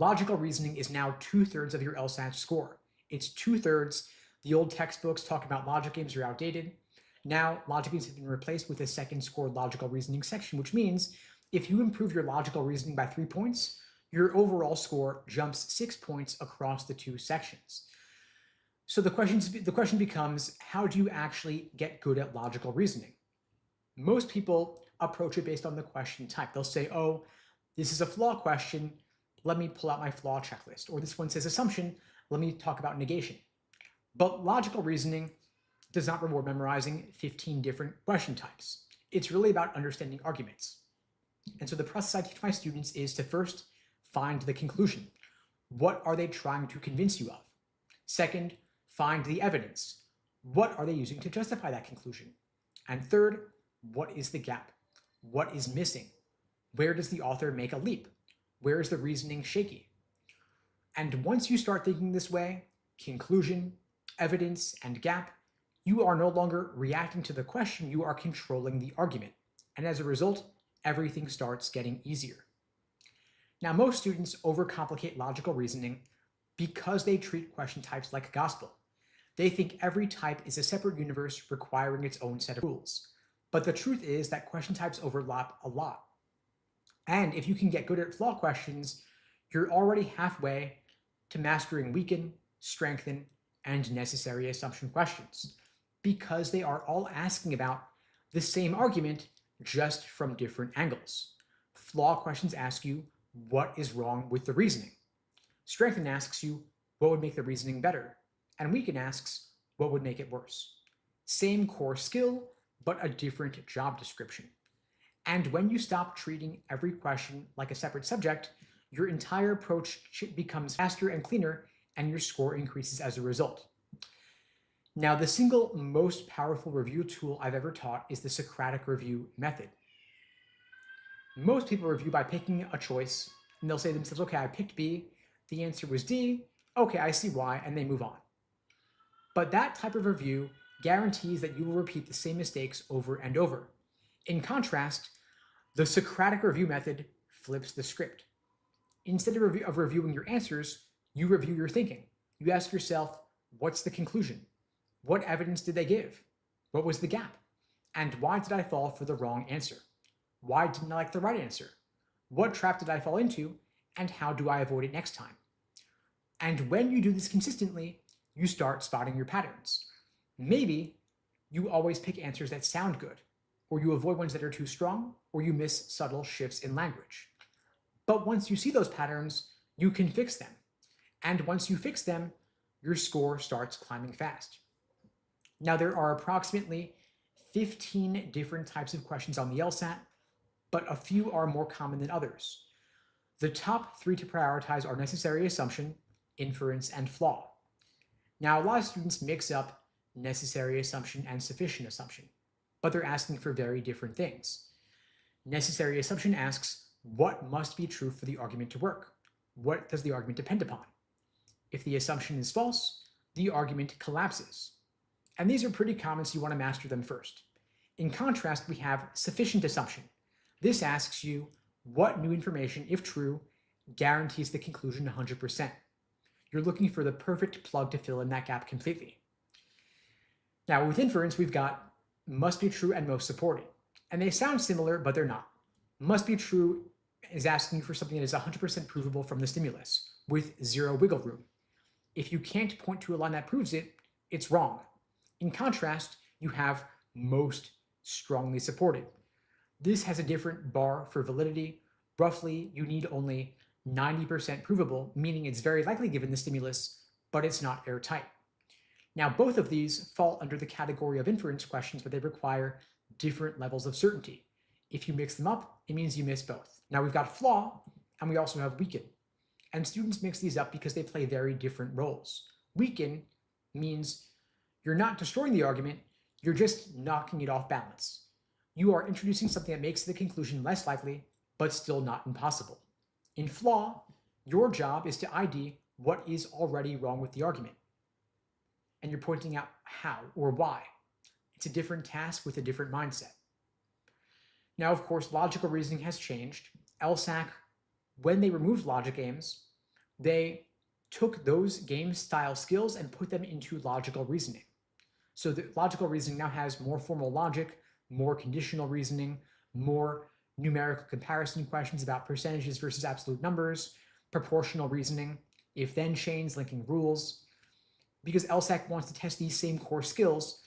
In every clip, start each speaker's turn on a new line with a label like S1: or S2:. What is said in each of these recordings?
S1: Logical reasoning is now 2/3 of your LSAT score. It's 2/3. The old textbooks talk about logic games are outdated. Now, logic games have been replaced with a second scored logical reasoning section, which means if you improve your logical reasoning by 3 points, your overall score jumps 6 points across the two sections. So the question becomes, how do you actually get good at logical reasoning? Most people approach it based on the question type. They'll say, oh, this is a flaw question. Let me pull out my flaw checklist. Or this one says assumption. Let me talk about negation. But logical reasoning does not reward memorizing 15 different question types. It's really about understanding arguments. And so the process I teach my students is to first find the conclusion. What are they trying to convince you of? Second, find the evidence. What are they using to justify that conclusion? And third, what is the gap? What is missing? Where does the author make a leap? Where is the reasoning shaky? And once you start thinking this way, conclusion, evidence, and gap, you are no longer reacting to the question, you are controlling the argument. And as a result, everything starts getting easier. Now, most students overcomplicate logical reasoning because they treat question types like gospel. They think every type is a separate universe requiring its own set of rules. But the truth is that question types overlap a lot. And if you can get good at flaw questions, you're already halfway to mastering weaken, strengthen, and necessary assumption questions, because they are all asking about the same argument just from different angles. Flaw questions ask you, what is wrong with the reasoning? Strengthen asks you, what would make the reasoning better? And weaken asks, what would make it worse? Same core skill, but a different job description. And when you stop treating every question like a separate subject, your entire approach becomes faster and cleaner, and your score increases as a result. Now, the single most powerful review tool I've ever taught is the Socratic review method. Most people review by picking a choice, and they'll say to themselves, okay, I picked B, the answer was D, okay, I see why, and they move on. But that type of review guarantees that you will repeat the same mistakes over and over. In contrast, the Socratic review method flips the script. Instead of reviewing your answers, you review your thinking. You ask yourself, what's the conclusion? What evidence did they give? What was the gap? And why did I fall for the wrong answer? Why didn't I like the right answer? What trap did I fall into? And how do I avoid it next time? And when you do this consistently, you start spotting your patterns. Maybe you always pick answers that sound good, or you avoid ones that are too strong, or you miss subtle shifts in language. But once you see those patterns, you can fix them. And once you fix them, your score starts climbing fast. Now, there are approximately 15 different types of questions on the LSAT, but a few are more common than others. The top 3 to prioritize are necessary assumption, inference, and flaw. Now, a lot of students mix up necessary assumption and sufficient assumption, but they're asking for very different things. Necessary assumption asks, what must be true for the argument to work? What does the argument depend upon? If the assumption is false, the argument collapses. And these are pretty common, so you want to master them first. In contrast, we have sufficient assumption. This asks you, what new information, if true, guarantees the conclusion 100%? You're looking for the perfect plug to fill in that gap completely. Now, with inference, we've got must be true and most supported. And they sound similar, but they're not. Must be true is asking for something that is 100% provable from the stimulus, with zero wiggle room. If you can't point to a line that proves it, it's wrong. In contrast, you have most strongly supported. This has a different bar for validity. Roughly, you need only 90% provable, meaning it's very likely given the stimulus, but it's not airtight. Now, both of these fall under the category of inference questions, but they require different levels of certainty. If you mix them up, it means you miss both. Now, we've got flaw, and we also have weaken. And students mix these up because they play very different roles. Weaken means you're not destroying the argument, you're just knocking it off balance. You are introducing something that makes the conclusion less likely, but still not impossible. In flaw, your job is to ID what is already wrong with the argument. And you're pointing out how or why. It's a different task with a different mindset. Now, of course, logical reasoning has changed. LSAC, when they removed logic games, they took those game style skills and put them into logical reasoning. So the logical reasoning now has more formal logic, more conditional reasoning, more numerical comparison questions about percentages versus absolute numbers, proportional reasoning, if-then chains, linking rules, because LSAC wants to test these same core skills,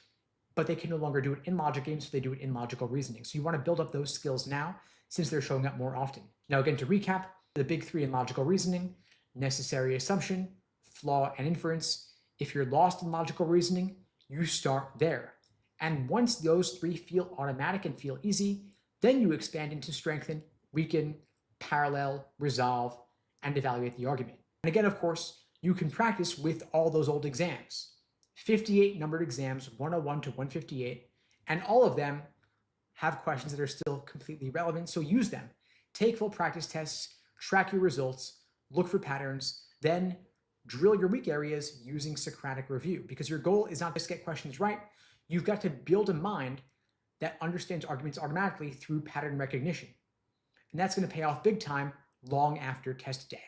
S1: but they can no longer do it in logic games, so they do it in logical reasoning. So you want to build up those skills now, since they're showing up more often. Now again, to recap, the big three in logical reasoning: necessary assumption, flaw, and inference. If you're lost in logical reasoning, you start there. And once those three feel automatic and feel easy, then you expand into strengthen, weaken, parallel, resolve, and evaluate the argument. And again, of course, you can practice with all those old exams. 58 numbered exams, 101 to 158, and all of them have questions that are still completely relevant, so use them. Take full practice tests, track your results, look for patterns, then drill your weak areas using Socratic review, because your goal is not just to get questions right, you've got to build a mind that understands arguments automatically through pattern recognition. And that's going to pay off big time long after test day.